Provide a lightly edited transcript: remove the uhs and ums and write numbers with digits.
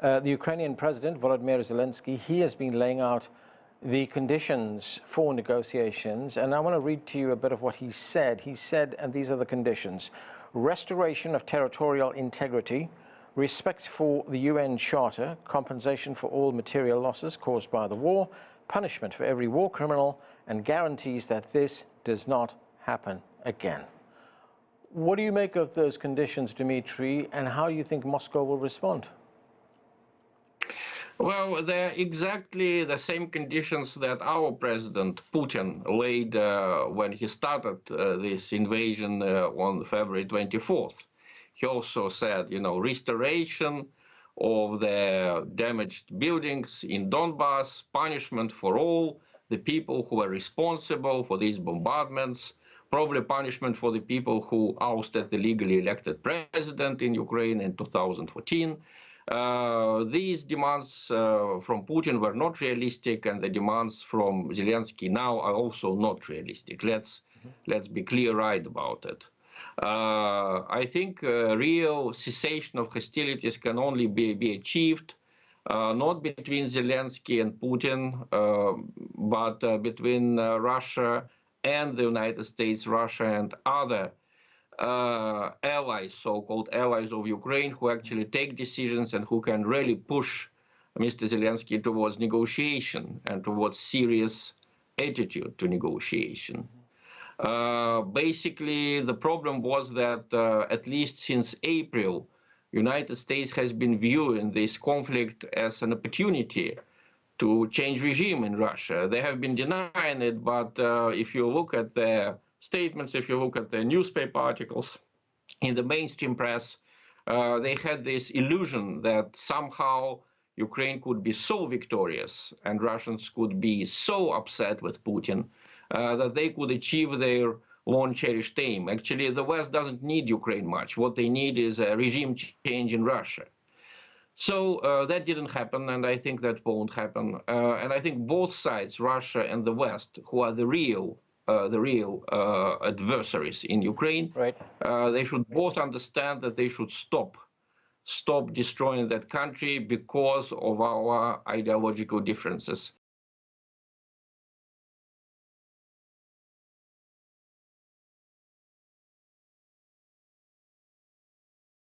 The Ukrainian President Volodymyr Zelenskyy, he has been laying out the conditions for negotiations, and I want to read to you a bit of what he said. He said, and these are the conditions: restoration of territorial integrity, respect for the UN Charter, compensation for all material losses caused by the war, punishment for every war criminal, and guarantees that this does not happen again. What do you make of those conditions, Dmitry, and how do you think Moscow will respond? Well, they're exactly the same conditions that our President Putin laid when he started this invasion on February 24th. He also said, restoration of the damaged buildings in Donbass, punishment for all the people who were responsible for these bombardments, probably punishment for the people who ousted the legally elected president in Ukraine in 2014. These demands from Putin were not realistic, and the demands from Zelenskyy now are also not realistic. Let's be clear-eyed about it. I think real cessation of hostilities can only be achieved not between Zelenskyy and Putin, but between Russia and the United States, Russia and other allies, so-called allies of Ukraine, who actually take decisions and who can really push Mr. Zelenskyy towards negotiation and towards serious attitude to negotiation. Basically, the problem was that at least since April, United States has been viewing this conflict as an opportunity to change regime in Russia. They have been denying it, but if you look at their statements, if you look at the newspaper articles in the mainstream press, they had this illusion that somehow Ukraine could be so victorious and Russians could be so upset with Putin that they could achieve their long-cherished aim. Actually, the West doesn't need Ukraine much. What they need is a regime change in Russia. So that didn't happen, and I think that won't happen. And I think both sides, Russia and the West, who are the real adversaries in Ukraine, right, they should both understand that they should stop destroying that country because of our ideological differences.